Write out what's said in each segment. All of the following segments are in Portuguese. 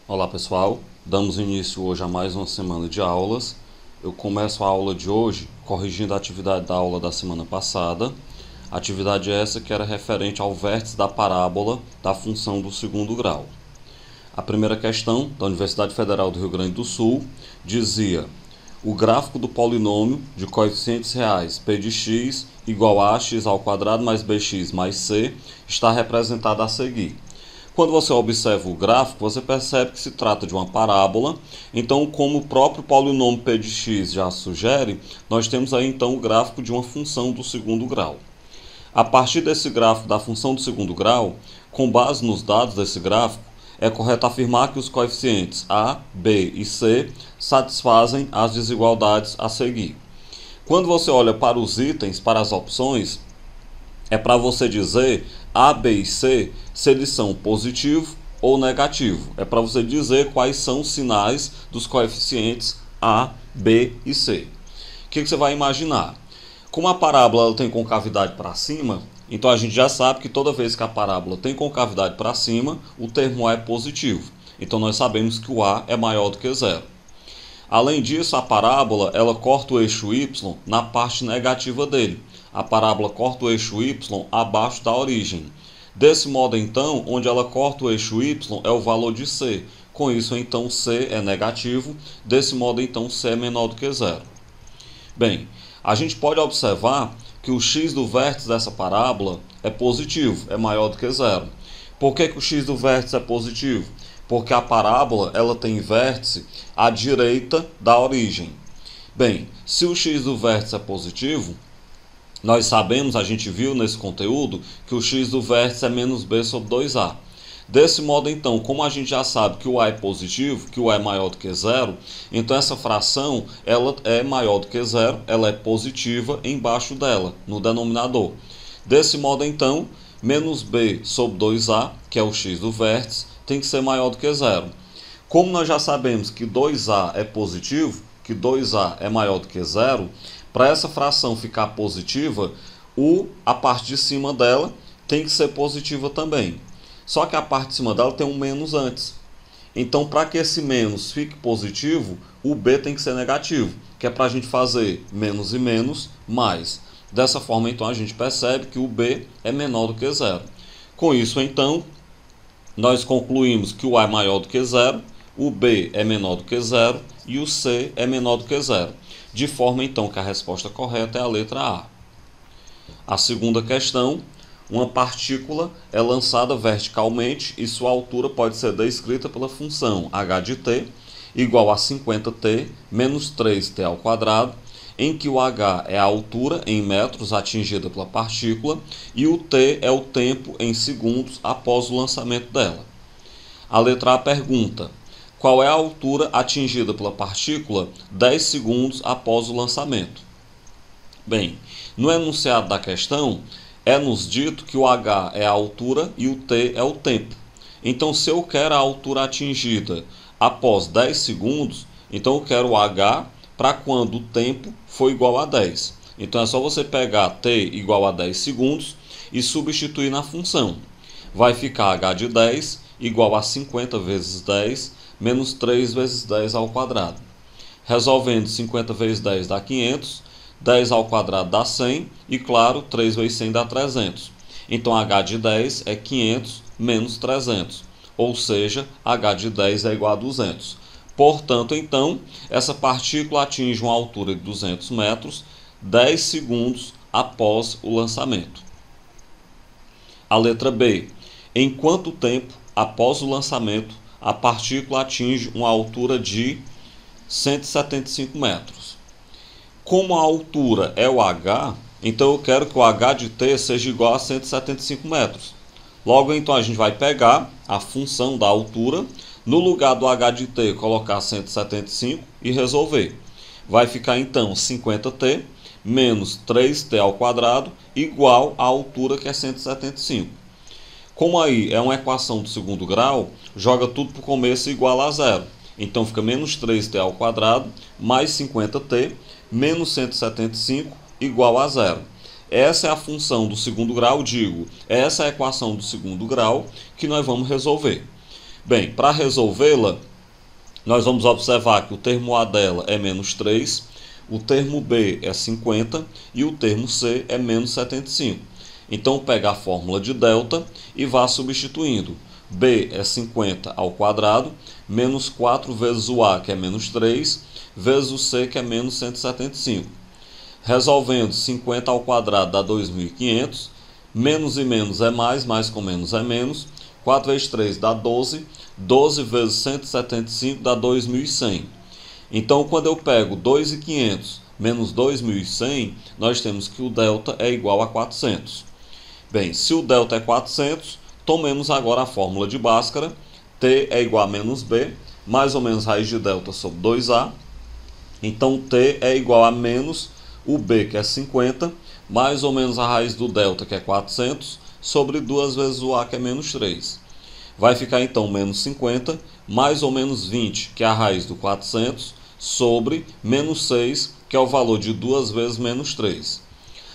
Olá pessoal, damos início hoje a mais uma semana de aulas. Eu começo a aula de hoje corrigindo a atividade da aula da semana passada. Atividade essa que era referente ao vértice da parábola da função do segundo grau. A primeira questão da Universidade Federal do Rio Grande do Sul dizia: o gráfico do polinômio de coeficientes reais p de x igual a ax ao quadrado mais bx mais c está representado a seguir. Quando você observa o gráfico, você percebe que se trata de uma parábola. Então, como o próprio polinômio p de x já sugere, nós temos aí então o gráfico de uma função do segundo grau. A partir desse gráfico da função do segundo grau, com base nos dados desse gráfico, é correto afirmar que os coeficientes a, b e c satisfazem as desigualdades a seguir. Quando você olha para os itens, para as opções, é para você dizer A, B e C se eles são positivo ou negativo. É para você dizer quais são os sinais dos coeficientes A, B e C. O que você vai imaginar? Como a parábola tem concavidade para cima, então a gente já sabe que toda vez que a parábola tem concavidade para cima, o termo A é positivo. Então nós sabemos que o A é maior do que zero. Além disso, a parábola ela corta o eixo y na parte negativa dele. A parábola corta o eixo y abaixo da origem. Desse modo, então, onde ela corta o eixo y é o valor de c. Com isso, então, c é negativo. Desse modo, então, c é menor do que zero. Bem, a gente pode observar que o x do vértice dessa parábola é positivo, é maior do que zero. Por que o x do vértice é positivo? Porque a parábola ela tem vértice à direita da origem. Bem, se o x do vértice é positivo, nós sabemos, a gente viu nesse conteúdo, que o x do vértice é menos b sobre 2a. Desse modo, então, como a gente já sabe que o a é positivo, que o a é maior do que zero, então essa fração ela é maior do que zero, ela é positiva embaixo dela, no denominador. Desse modo, então, menos b sobre 2a, que é o x do vértice, tem que ser maior do que zero. Como nós já sabemos que 2a é positivo, que 2a é maior do que zero, para essa fração ficar positiva, a parte de cima dela tem que ser positiva também. Só que a parte de cima dela tem um menos antes. Então, para que esse menos fique positivo, o b tem que ser negativo, que é para a gente fazer menos e menos, mais. Dessa forma, então, a gente percebe que o b é menor do que zero. Com isso, então, nós concluímos que o a é maior do que zero, o b é menor do que zero e o c é menor do que zero. De forma, então, que a resposta correta é a letra A. A segunda questão: uma partícula é lançada verticalmente e sua altura pode ser descrita pela função h de t igual a 50t menos 3t ao quadrado, em que o h é a altura em metros atingida pela partícula e o t é o tempo em segundos após o lançamento dela. A letra A pergunta: qual é a altura atingida pela partícula 10 segundos após o lançamento? Bem, no enunciado da questão, é-nos dito que o h é a altura e o t é o tempo. Então, se eu quero a altura atingida após 10 segundos, então eu quero o h para quando o tempo for igual a 10. Então, é só você pegar t igual a 10 segundos e substituir na função. Vai ficar h de 10 igual a 50 vezes 10 menos 3 vezes 10 ao quadrado. Resolvendo, 50 vezes 10 dá 500, 10 ao quadrado dá 100 e, claro, 3 vezes 100 dá 300. Então, h de 10 é 500 menos 300, ou seja, h de 10 é igual a 200. Portanto, então, essa partícula atinge uma altura de 200 metros 10 segundos após o lançamento. A letra B: em quanto tempo após o lançamento a partícula atinge uma altura de 175 metros? Como a altura é o h, então eu quero que o h de t seja igual a 175 metros. Logo, então, a gente vai pegar a função da altura, no lugar do h de t colocar 175 e resolver. Vai ficar, então, 50t menos 3t ao quadrado igual à altura, que é 175. Como aí é uma equação do segundo grau, joga tudo para o começo igual a zero. Então fica menos 3t ao quadrado mais 50t menos 175 igual a zero. Essa é a função do segundo grau, essa é a equação do segundo grau que nós vamos resolver. Bem, para resolvê-la, nós vamos observar que o termo A dela é menos 3, o termo B é 50 e o termo C é menos 75. Então, pega a fórmula de delta e vá substituindo. B é 50 ao quadrado, menos 4 vezes o A, que é menos 3, vezes o C, que é menos 175. Resolvendo, 50 ao quadrado dá 2.500, menos e menos é mais, mais com menos é menos, 4 vezes 3 dá 12, 12 vezes 175 dá 2.100. Então, quando eu pego 2.500 menos 2.100, nós temos que o delta é igual a 400. Bem, se o delta é 400, tomemos agora a fórmula de Bhaskara. T é igual a menos B, mais ou menos raiz de delta sobre 2A. Então, T é igual a menos o B, que é 50, mais ou menos a raiz do delta, que é 400, sobre 2 vezes o A, que é menos 3. Vai ficar, então, menos 50, mais ou menos 20, que é a raiz do 400, sobre menos 6, que é o valor de 2 vezes menos 3.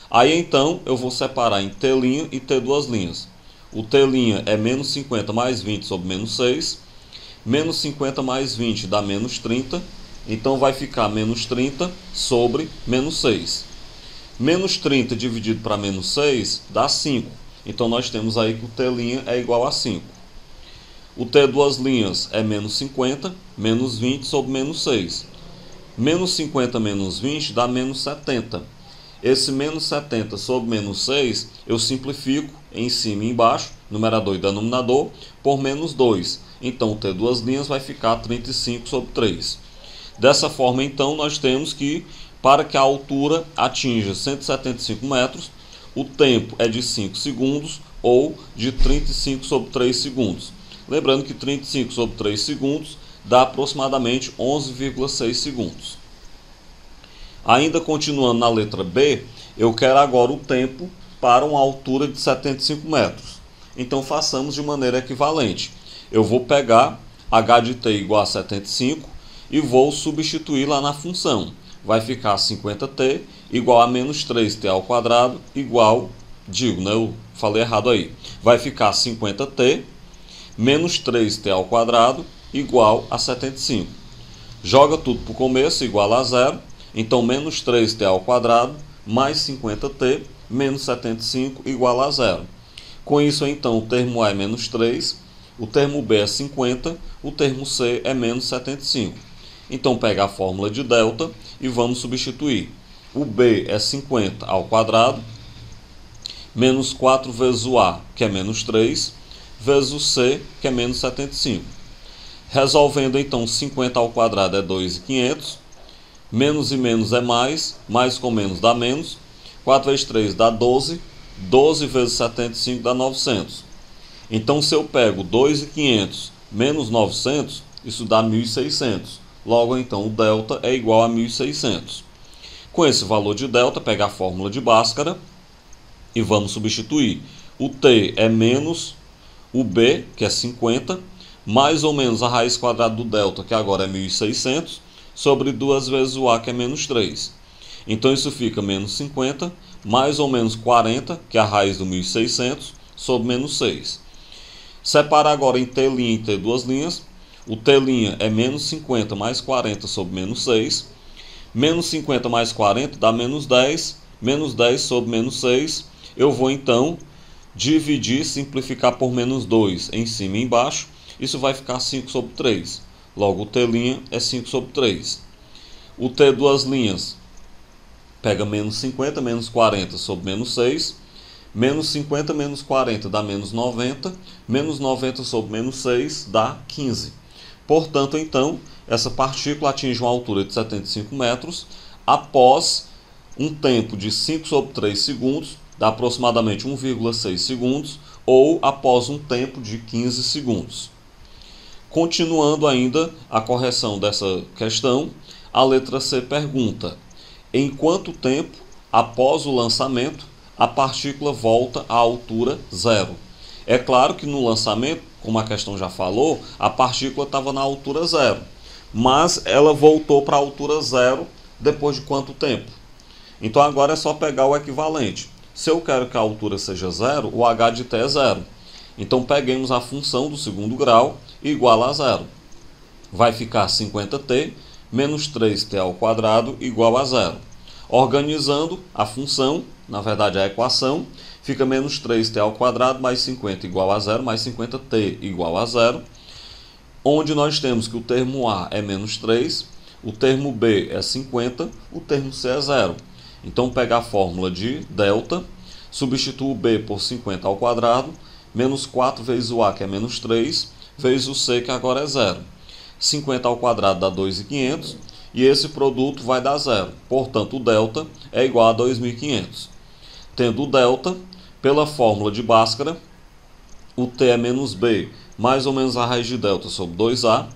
Aí, então, eu vou separar em T' e T2'. O T' é menos 50 mais 20 sobre menos 6. Menos 50 mais 20 dá menos 30. Então, vai ficar menos 30 sobre menos 6. Menos 30 dividido para menos 6 dá 5. Então, nós temos aí que o T' é igual a 5. O T2' é menos 50, menos 20 sobre menos 6. Menos 50 menos 20 dá menos 70. Esse menos 70 sobre menos 6, eu simplifico em cima e embaixo, numerador e denominador, por menos 2. Então, o T2' vai ficar 35 sobre 3. Dessa forma, então, nós temos que, para que a altura atinja 175 metros, o tempo é de 5 segundos ou de 35 sobre 3 segundos. Lembrando que 35 sobre 3 segundos dá aproximadamente 11,6 segundos. Ainda continuando na letra B, eu quero agora o tempo para uma altura de 75 metros. Então, façamos de maneira equivalente. Eu vou pegar h de t igual a 75 e vou substituir lá na função. Vai ficar 50t igual a menos 3t ao quadrado igual, eu falei errado aí. Vai ficar 50t menos 3t ao quadrado igual a 75. Joga tudo para o começo, igual a 0. Então, menos 3t ao quadrado mais 50t menos 75 igual a 0. Com isso, então, o termo A é menos 3, o termo B é 50, o termo C é menos 75. Então, pega a fórmula de delta e vamos substituir. O B é 50 ao quadrado, menos 4 vezes o A, que é menos 3, vezes o C, que é menos 75. Resolvendo, então, 50 ao quadrado é 2.500. Menos e menos é mais, mais com menos dá menos. 4 vezes 3 dá 12, 12 vezes 75 dá 900. Então, se eu pego 2.500 menos 900, isso dá 1.600. Logo, então, o delta é igual a 1.600. Com esse valor de delta, pega a fórmula de Bhaskara e vamos substituir. O T é menos o B, que é 50, mais ou menos a raiz quadrada do delta, que agora é 1.600, sobre 2 vezes o A, que é menos 3. Então, isso fica menos 50, mais ou menos 40, que é a raiz do 1.600, sobre menos 6. Separa agora em T' e T2'. O T' é menos 50 mais 40 sobre menos 6. Menos 50 mais 40 dá menos 10. Menos 10 sobre menos 6. Eu vou, então, dividir, simplificar por menos 2 em cima e embaixo. Isso vai ficar 5 sobre 3. Logo, o T' é 5 sobre 3. O T2' pega menos 50, menos 40 sobre menos 6. Menos 50 menos 40 dá menos 90. Menos 90 sobre menos 6 dá 15. Portanto, então, essa partícula atinge uma altura de 75 metros após um tempo de 5 sobre 3 segundos, dá aproximadamente 1,6 segundos, ou após um tempo de 15 segundos. Continuando ainda a correção dessa questão, a letra C pergunta: em quanto tempo, após o lançamento, a partícula volta à altura zero? É claro que no lançamento, como a questão já falou, a partícula estava na altura zero, mas ela voltou para a altura zero depois de quanto tempo? Então agora é só pegar o equivalente. Se eu quero que a altura seja zero, o h de t é zero. Então peguemos a função do segundo grau igual a zero. Vai ficar 50t menos 3t ao quadrado igual a zero. Organizando a função, na verdade a equação, fica menos 3t ao quadrado mais 50 igual a zero, mais 50t igual a zero, onde nós temos que o termo A é menos 3, o termo B é 50, o termo C é zero. Então pega a fórmula de delta, substitua o B por 50 ao quadrado, menos 4 vezes o A, que é menos 3, vezes o C, que agora é zero. 50 ao quadrado dá 2.500, e esse produto vai dar zero. Portanto, o delta é igual a 2.500. Tendo o delta, pela fórmula de Bhaskara, o T é menos B, mais ou menos a raiz de delta sobre 2A.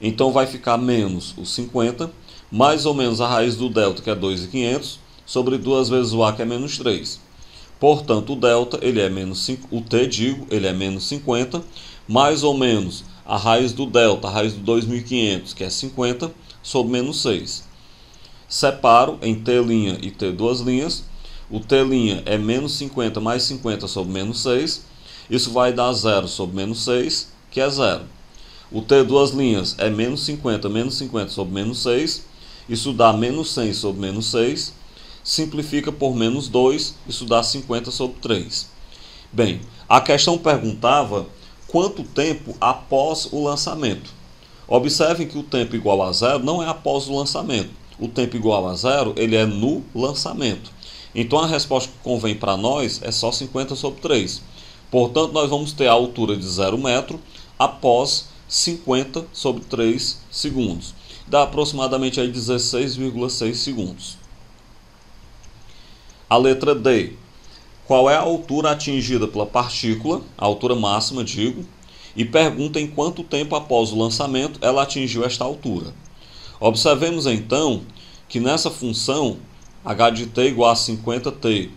Então vai ficar menos o 50, mais ou menos a raiz do delta, que é 2.500, sobre 2 vezes o A, que é menos 3. Portanto, o delta, ele é menos 5, o T, ele é menos 50, mais ou menos a raiz do delta, a raiz do 2.500, que é 50, sobre menos 6. Separo em T' e T duas linhas. O T' é menos 50 mais 50 sobre menos 6. Isso vai dar 0 sobre menos 6, que é 0. O T duas linhas é menos 50 sobre menos 6. Isso dá menos 100 sobre menos 6. Simplifica por menos 2. Isso dá 50 sobre 3. Bem, a questão perguntava quanto tempo após o lançamento. Observem que o tempo igual a zero não é após o lançamento. O tempo igual a zero, ele é no lançamento. Então a resposta que convém para nós é só 50 sobre 3. Portanto, nós vamos ter a altura de 0 metro após 50 sobre 3 segundos. Dá aproximadamente aí 16,6 segundos. A letra D. Qual é a altura atingida pela partícula, a altura máxima, digo, e pergunta em quanto tempo após o lançamento ela atingiu esta altura. Observemos então que nessa função h de t igual a 50t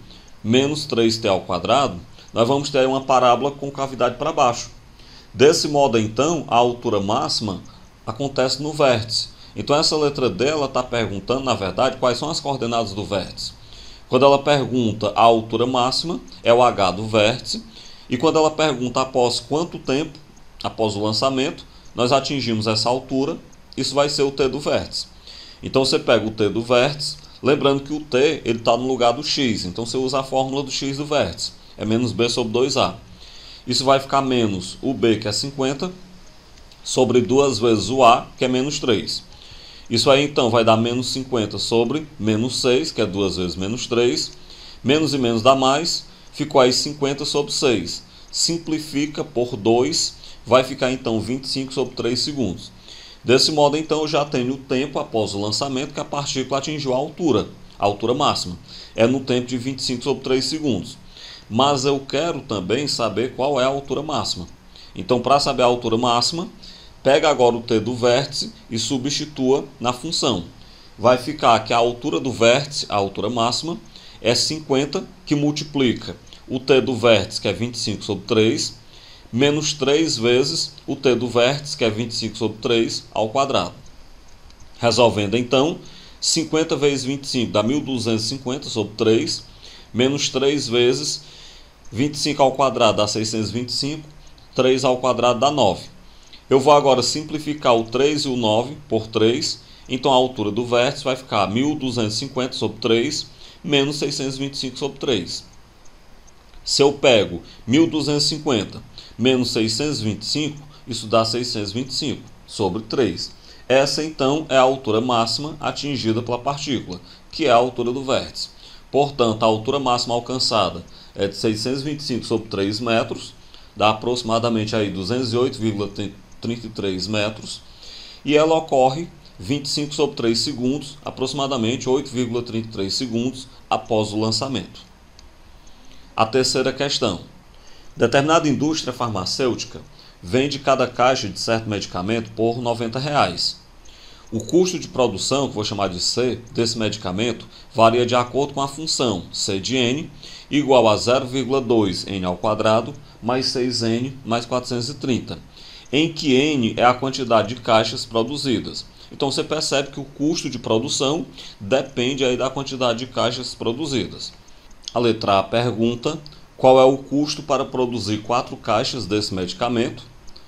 menos 3t ao quadrado, nós vamos ter uma parábola com cavidade para baixo. Desse modo então, a altura máxima acontece no vértice. Então essa letra D está perguntando, na verdade, quais são as coordenadas do vértice. Quando ela pergunta a altura máxima, é o h do vértice. E quando ela pergunta após quanto tempo, após o lançamento, nós atingimos essa altura, isso vai ser o t do vértice. Então você pega o t do vértice, lembrando que o t está no lugar do x, então você usa a fórmula do x do vértice, é menos b sobre 2a. Isso vai ficar menos o b, que é 50, sobre 2 vezes o a, que é menos 3. Isso aí então vai dar menos 50 sobre menos 6, que é 2 vezes menos 3. Menos e menos dá mais, ficou aí 50 sobre 6. Simplifica por 2, vai ficar então 25 sobre 3 segundos. Desse modo então eu já tenho o tempo após o lançamento que a partícula atingiu a altura máxima. É no tempo de 25 sobre 3 segundos. Mas eu quero também saber qual é a altura máxima. Então, para saber a altura máxima, pega agora o t do vértice e substitua na função. Vai ficar que a altura do vértice, a altura máxima, é 50, que multiplica o t do vértice, que é 25 sobre 3, menos 3 vezes o t do vértice, que é 25 sobre 3, ao quadrado. Resolvendo então, 50 vezes 25 dá 1.250 sobre 3, menos 3 vezes 25 ao quadrado dá 625, 3 ao quadrado dá 9. Eu vou agora simplificar o 3 e o 9 por 3, então a altura do vértice vai ficar 1.250 sobre 3, menos 625 sobre 3. Se eu pego 1.250 menos 625, isso dá 625 sobre 3. Essa então é a altura máxima atingida pela partícula, que é a altura do vértice. Portanto, a altura máxima alcançada é de 625 sobre 3 metros, dá aproximadamente aí 208,33 metros, e ela ocorre 25 sobre 3 segundos, aproximadamente 8,33 segundos após o lançamento. A terceira questão. Determinada indústria farmacêutica vende cada caixa de certo medicamento por R$ 90. O custo de produção, que vou chamar de C, desse medicamento, varia de acordo com a função C de N, igual a 0,2 N ao quadrado, mais 6N, mais 430, em que N é a quantidade de caixas produzidas. Então você percebe que o custo de produção depende aí da quantidade de caixas produzidas. A letra A pergunta qual é o custo para produzir 4 caixas desse medicamento,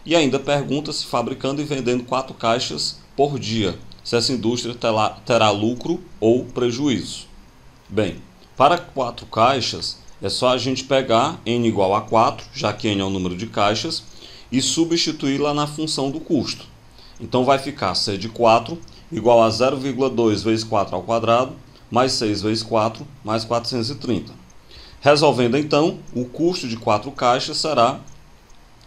E ainda pergunta se fabricando e vendendo 4 caixas por dia, se essa indústria terá lucro ou prejuízo. Bem, para 4 caixas, é só a gente pegar n igual a 4, já que n é o número de caixas, e substituir lá na função do custo. Então vai ficar c de 4 igual a 0,2 vezes 4 ao quadrado, mais 6 vezes 4, mais 430. Resolvendo então, o custo de 4 caixas será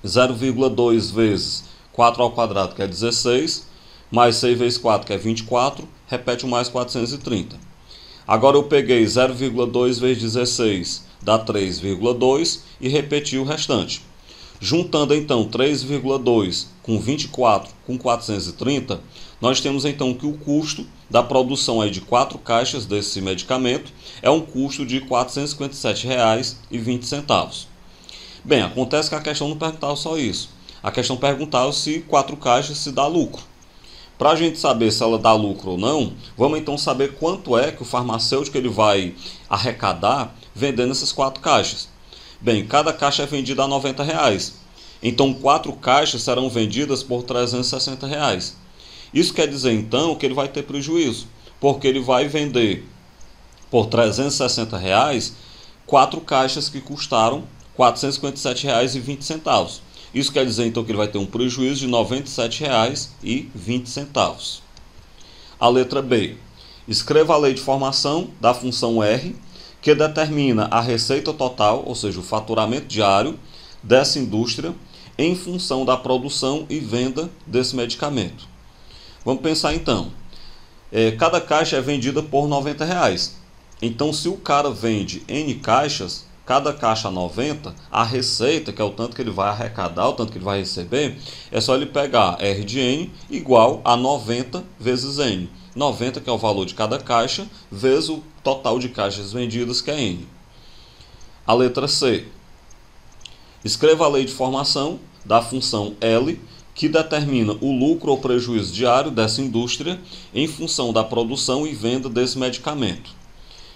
0,2 vezes 4 ao quadrado, que é 16, mais 6 vezes 4, que é 24, repete o mais 430. Agora eu peguei 0,2 vezes 16, dá 3,2 e repeti o restante. Juntando então 3,2 com 24 com 430, nós temos então que o custo da produção aí de 4 caixas desse medicamento é um custo de R$ 457,20. Bem, acontece que a questão não perguntava só isso. A questão perguntava se 4 caixas se dá lucro. Para a gente saber se ela dá lucro ou não, vamos então saber quanto é que o farmacêutico ele vai arrecadar vendendo essas 4 caixas. Bem, cada caixa é vendida a R$ 90. Então 4 caixas serão vendidas por R$ 360. Isso quer dizer então que ele vai ter prejuízo, porque ele vai vender por R$ 360 4 caixas que custaram R$ 457,20. Isso quer dizer então que ele vai ter um prejuízo de R$ 97,20. A letra B. Escreva a lei de formação da função R, que determina a receita total, ou seja, o faturamento diário dessa indústria em função da produção e venda desse medicamento. Vamos pensar então. Cada caixa é vendida por R$ 90. Então, se o cara vende N caixas, cada caixa a 90, a receita, que é o tanto que ele vai arrecadar, o tanto que ele vai receber, é só ele pegar R de N igual a 90 vezes N. 90, que é o valor de cada caixa, vezes o total de caixas vendidas, que é N. A letra C. Escreva a lei de formação da função L, que determina o lucro ou prejuízo diário dessa indústria em função da produção e venda desse medicamento.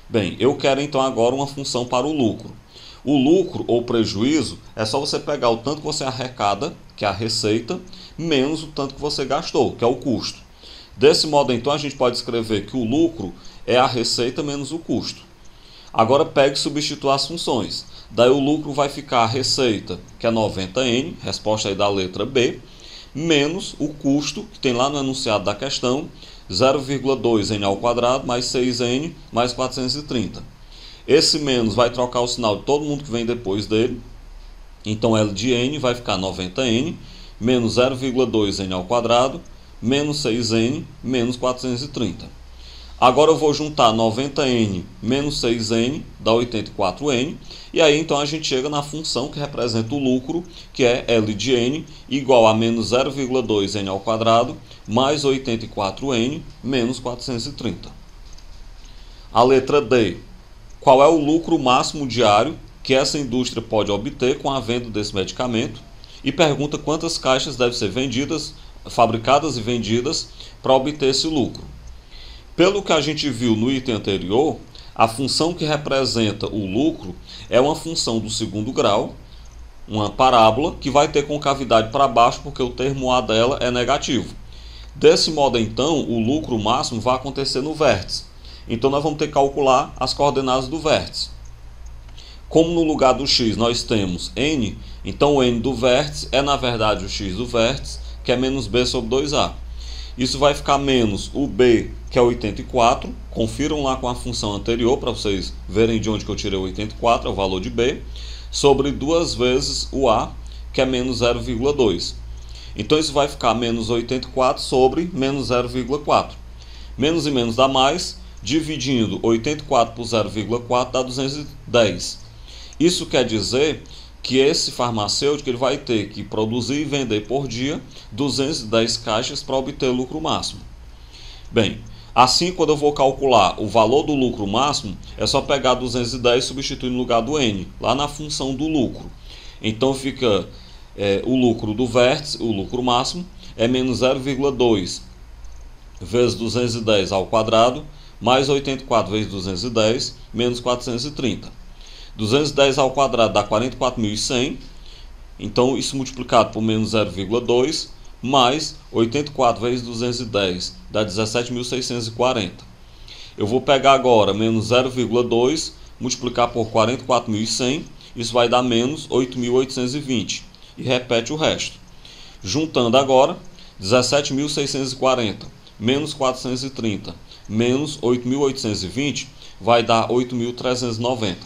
Bem, eu quero então agora uma função para o lucro. O lucro ou prejuízo é só você pegar o tanto que você arrecada, que é a receita, menos o tanto que você gastou, que é o custo. Desse modo, então, a gente pode escrever que o lucro é a receita menos o custo. Agora pegue e substitua as funções. Daí o lucro vai ficar a receita, que é 90N, resposta aí da letra B, menos o custo, que tem lá no enunciado da questão, 0,2N ao quadrado, mais 6N, mais 430. Esse menos vai trocar o sinal de todo mundo que vem depois dele. Então L de N vai ficar 90N, menos 0,2N ao quadrado, menos 6N, menos 430. Agora eu vou juntar 90N menos 6N, dá 84N. E aí então a gente chega na função que representa o lucro, que é L de N, igual a menos 0,2N ao quadrado, mais 84N, menos 430. A letra D. Qual é o lucro máximo diário que essa indústria pode obter com a venda desse medicamento? E pergunta quantas caixas devem ser fabricadas e vendidas para obter esse lucro. Pelo que a gente viu no item anterior, a função que representa o lucro é uma função do segundo grau, uma parábola, que vai ter concavidade para baixo porque o termo A dela é negativo. Desse modo, então, o lucro máximo vai acontecer no vértice. Então, nós vamos ter que calcular as coordenadas do vértice. Como no lugar do x nós temos n, então o n do vértice é, na verdade, o x do vértice, que é menos b sobre 2a. Isso vai ficar menos o b, que é 84. Confiram lá com a função anterior para vocês verem de onde que eu tirei o 84, é o valor de b, sobre 2 vezes o a, que é menos 0,2. Então isso vai ficar menos 84 sobre menos 0,4. Menos e menos dá mais, dividindo 84 por 0,4 dá 210. Isso quer dizer que esse farmacêutico ele vai ter que produzir e vender por dia 210 caixas para obter lucro máximo. Bem, assim quando eu vou calcular o valor do lucro máximo, é só pegar 210 e substituir no lugar do n, lá na função do lucro. Então fica o lucro do vértice, o lucro máximo, é menos 0,2 vezes 210 ao quadrado, mais 84 vezes 210, menos 430. 210 ao quadrado dá 44.100, Então isso multiplicado por menos 0,2 mais 84 vezes 210 dá 17.640. Eu vou pegar agora menos 0,2 multiplicar por 44.100, isso vai dar menos 8.820 e repete o resto. Juntando agora 17.640 menos 430 menos 8.820 vai dar 8.390.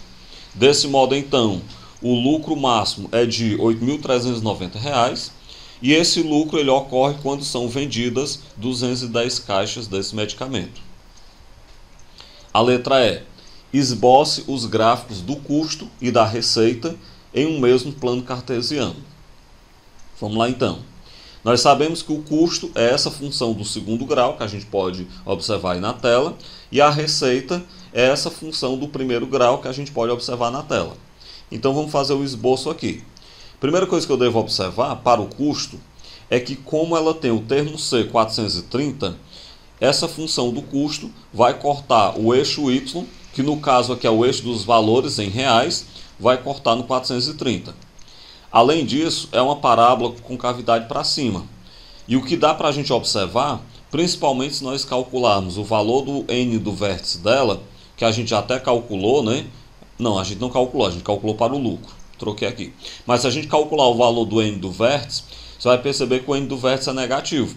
Desse modo então o lucro máximo é de R$ 8.390 e esse lucro ele ocorre quando são vendidas 210 caixas desse medicamento. A letra E. Esboce os gráficos do custo e da receita em um mesmo plano cartesiano. Vamos lá então. Nós sabemos que o custo é essa função do segundo grau, que a gente pode observar aí na tela, e a receita é essa função do primeiro grau, que a gente pode observar na tela. Então vamos fazer o esboço aqui. Primeira coisa que eu devo observar para o custo é que, como ela tem o termo C 430, essa função do custo vai cortar o eixo Y, que no caso aqui é o eixo dos valores em reais, vai cortar no 430. Além disso, é uma parábola com cavidade para cima. E o que dá para a gente observar, principalmente se nós calcularmos o valor do N do vértice dela, que a gente até calculou, né? Não, a gente não calculou, a gente calculou para o lucro. Troquei aqui. Mas se a gente calcular o valor do N do vértice, você vai perceber que o N do vértice é negativo.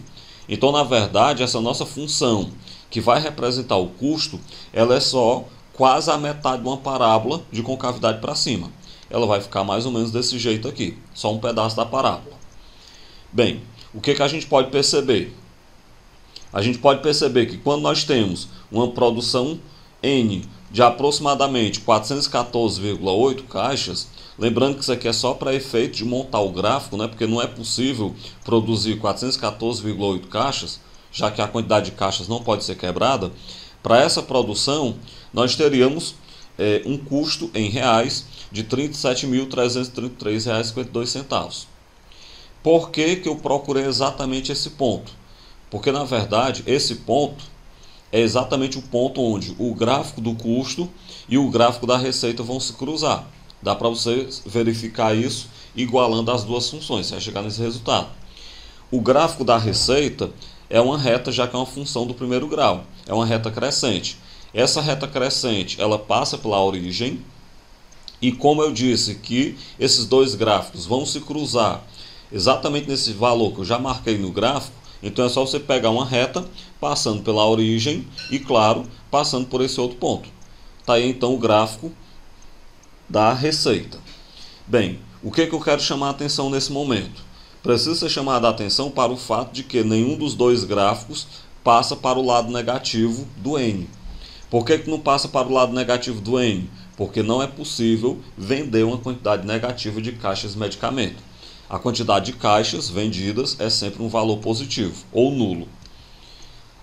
Então, na verdade, essa nossa função, que vai representar o custo, ela é só quase a metade de uma parábola de concavidade para cima. Ela vai ficar mais ou menos desse jeito aqui, só um pedaço da parábola. Bem, o que a gente pode perceber? A gente pode perceber que quando nós temos uma produção N de aproximadamente 414,8 caixas, lembrando que isso aqui é só para efeito de montar o gráfico, né? Porque não é possível produzir 414,8 caixas, já que a quantidade de caixas não pode ser quebrada. Para essa produção, nós teríamos um custo em reais de R$ 37.333,52. Por que eu procurei exatamente esse ponto? Porque, na verdade, esse ponto é exatamente o ponto onde o gráfico do custo e o gráfico da receita vão se cruzar. Dá para você verificar isso igualando as duas funções, você vai chegar nesse resultado. O gráfico da receita é uma reta, já que é uma função do primeiro grau, é uma reta crescente. Essa reta crescente, ela passa pela origem, e como eu disse que esses dois gráficos vão se cruzar exatamente nesse valor que eu já marquei no gráfico, então é só você pegar uma reta, passando pela origem e, claro, passando por esse outro ponto. Está aí então o gráfico da receita. Bem, o que eu quero chamar a atenção nesse momento? Precisa ser chamada a atenção para o fato de que nenhum dos dois gráficos passa para o lado negativo do N. Por que não passa para o lado negativo do N? Porque não é possível vender uma quantidade negativa de caixas de medicamento. A quantidade de caixas vendidas é sempre um valor positivo, ou nulo.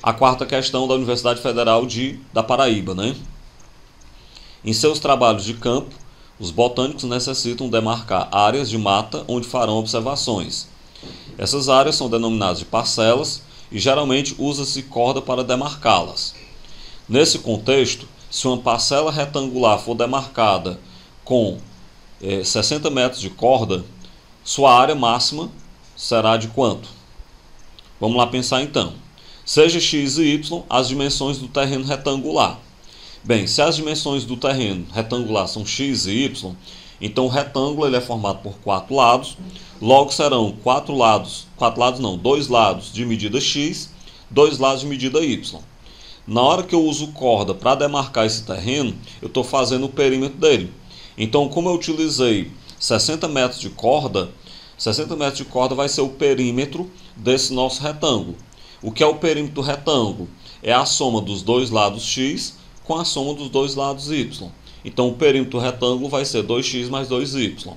A quarta questão da Universidade Federal da Paraíba, né? Em seus trabalhos de campo, os botânicos necessitam demarcar áreas de mata onde farão observações. Essas áreas são denominadas de parcelas e geralmente usa-se corda para demarcá-las. Nesse contexto, se uma parcela retangular for demarcada com 60 metros de corda, sua área máxima será de quanto? Vamos lá pensar então. Seja x e y as dimensões do terreno retangular. Bem, se as dimensões do terreno retangular são x e y, então o retângulo ele é formado por 4 lados, logo serão 2 lados de medida x, 2 lados de medida y. Na hora que eu uso corda para demarcar esse terreno, eu estou fazendo o perímetro dele. Então, como eu utilizei 60 metros de corda vai ser o perímetro desse nosso retângulo. O que é o perímetro do retângulo? É a soma dos dois lados x com a soma dos dois lados y. Então, o perímetro do retângulo vai ser 2x mais 2y.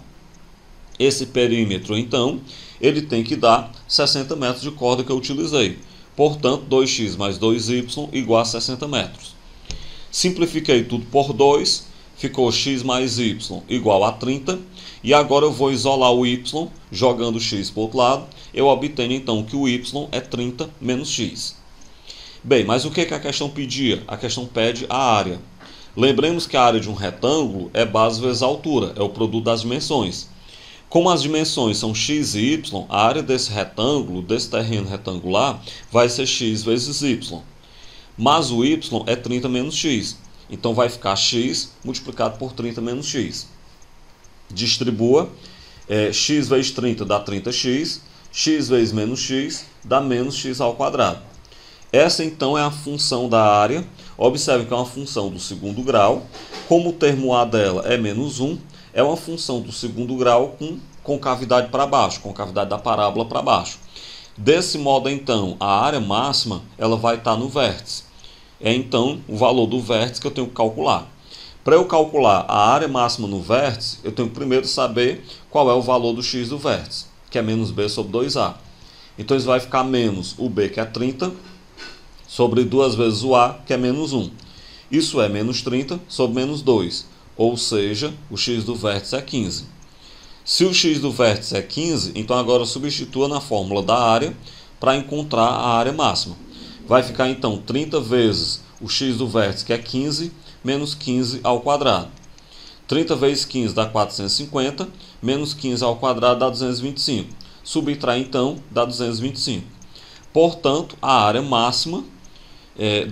Esse perímetro, então, ele tem que dar 60 metros de corda que eu utilizei. Portanto, 2x mais 2y igual a 60 metros. Simplifiquei tudo por 2, ficou x mais y igual a 30. E agora eu vou isolar o y, jogando x para o outro lado. Eu obtenho então que o y é 30 menos x. Bem, mas o que a questão pedia? A questão pede a área. Lembremos que a área de um retângulo é base vezes a altura, é o produto das dimensões. Como as dimensões são x e y, a área desse retângulo, desse terreno retangular, vai ser x vezes y. Mas o y é 30 menos x. Então vai ficar x multiplicado por 30 menos x. Distribua. X vezes 30 dá 30x. X vezes menos x dá menos x ao quadrado. Essa então é a função da área. Observe que é uma função do segundo grau. Como o termo a dela é menos 1, é uma função do segundo grau com concavidade para baixo, concavidade da parábola para baixo. Desse modo, então, a área máxima ela vai estar no vértice. É então o valor do vértice que eu tenho que calcular. Para eu calcular a área máxima no vértice, eu tenho que primeiro saber qual é o valor do x do vértice, que é menos b sobre 2a. Então isso vai ficar menos o b, que é 30, sobre 2 vezes o a, que é menos 1. Isso é menos 30 sobre menos 2, ou seja, o x do vértice é 15. Se o x do vértice é 15, então agora substitua na fórmula da área para encontrar a área máxima. Vai ficar então 30 vezes o x do vértice, que é 15, menos 15 ao quadrado. 30 vezes 15 dá 450, menos 15 ao quadrado dá 225. Subtrai então dá 225. Portanto, a área máxima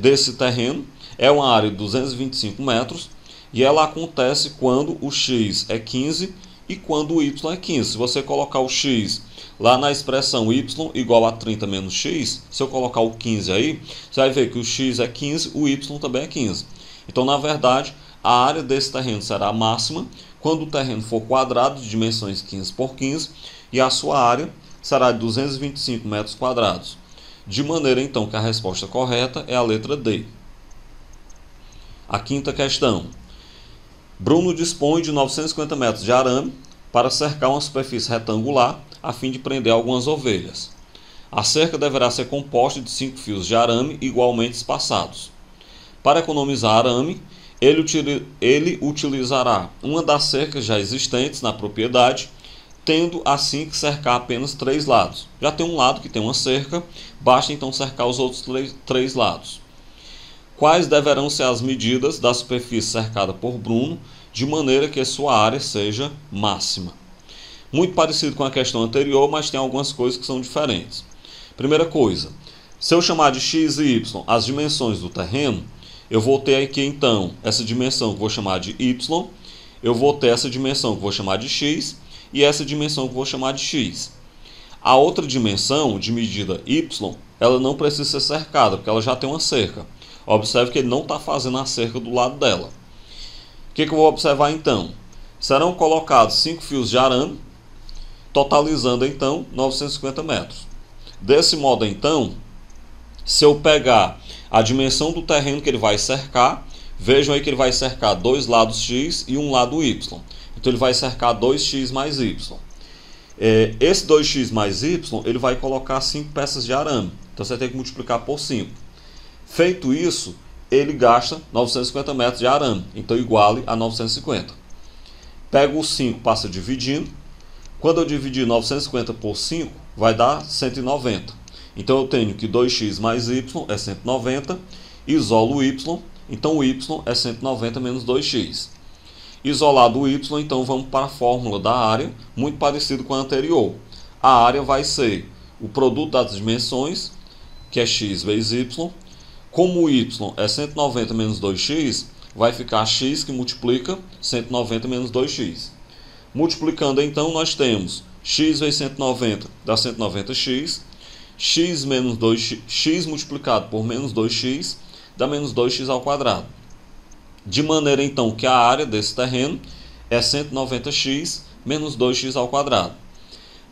desse terreno é uma área de 225 metros e ela acontece quando o x é 15 e quando o y é 15. Se você colocar o x lá na expressão y igual a 30 menos x, se eu colocar o 15 aí, você vai ver que o x é 15, o y também é 15. Então, na verdade, a área desse terreno será máxima quando o terreno for quadrado de dimensões 15 por 15 e a sua área será de 225 metros quadrados. De maneira, então, que a resposta correta é a letra D. A quinta questão. Bruno dispõe de 950 metros de arame para cercar uma superfície retangular a fim de prender algumas ovelhas. A cerca deverá ser composta de 5 fios de arame igualmente espaçados. Para economizar arame, ele utilizará uma das cercas já existentes na propriedade, tendo assim que cercar apenas 3 lados. Já tem um lado que tem uma cerca, basta então cercar os outros 3 lados. Quais deverão ser as medidas da superfície cercada por Bruno, de maneira que sua área seja máxima? Muito parecido com a questão anterior, mas tem algumas coisas que são diferentes. Primeira coisa, se eu chamar de x e y as dimensões do terreno, eu vou ter aqui então essa dimensão que vou chamar de y, eu vou ter essa dimensão que vou chamar de x e essa dimensão que vou chamar de x. A outra dimensão de medida y, ela não precisa ser cercada, porque ela já tem uma cerca. Observe que ele não está fazendo a cerca do lado dela. O que eu vou observar então? Serão colocados 5 fios de arame, totalizando então 950 metros. Desse modo então, se eu pegar a dimensão do terreno que ele vai cercar, vejam aí que ele vai cercar 2 lados x e um lado y. Então ele vai cercar 2x mais y. Esse 2x mais y, ele vai colocar 5 peças de arame. Então você tem que multiplicar por 5. Feito isso, ele gasta 950 metros de arame. Então iguale a 950. Pego o 5, passa dividindo. Quando eu dividir 950 por 5, vai dar 190. Então eu tenho que 2x mais y é 190. Isolo o y. Então o y é 190 menos 2x. Isolado o y, então vamos para a fórmula da área, muito parecido com a anterior. A área vai ser o produto das dimensões, que é x vezes y. Como o y é 190 menos 2x, vai ficar x que multiplica 190 menos 2x. Multiplicando, então, nós temos x vezes 190 dá 190x, x menos 2x, x multiplicado por menos 2x dá menos 2x ao quadrado. De maneira, então, que a área desse terreno é 190x menos 2x ao quadrado.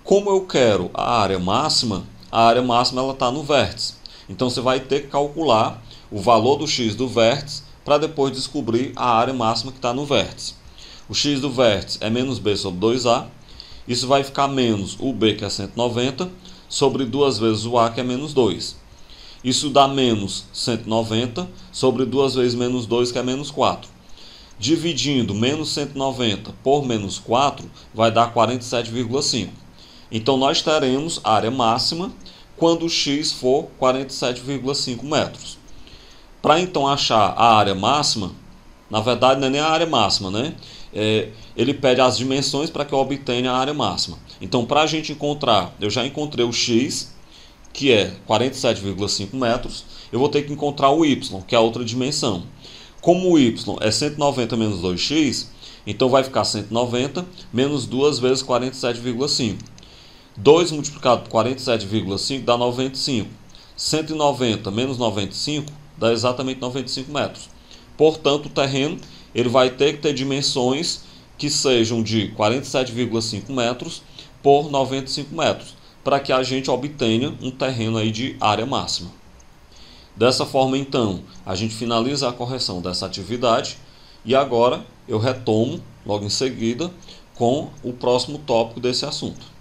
Como eu quero a área máxima ela está no vértice. Então, você vai ter que calcular o valor do x do vértice para depois descobrir a área máxima que está no vértice. O x do vértice é menos b sobre 2a. Isso vai ficar menos o b, que é 190, sobre 2 vezes o a, que é menos 2. Isso dá menos 190 sobre 2 vezes menos 2, que é menos 4. Dividindo menos 190 por menos 4, vai dar 47,5. Então, nós teremos a área máxima quando o x for 47,5 metros. Para, então, achar a área máxima, na verdade, não é nem a área máxima, né? ele pede as dimensões para que eu obtenha a área máxima. Então, para a gente encontrar, eu já encontrei o x, que é 47,5 metros, eu vou ter que encontrar o y, que é a outra dimensão. Como o y é 190 menos 2x, então vai ficar 190 menos 2 vezes 47,5. 2 multiplicado por 47,5 dá 95. 190 menos 95 dá exatamente 95 metros. Portanto, o terreno ele vai ter que ter dimensões que sejam de 47,5 metros por 95 metros, para que a gente obtenha um terreno aí de área máxima. Dessa forma, então, a gente finaliza a correção dessa atividade e agora eu retomo logo em seguida com o próximo tópico desse assunto.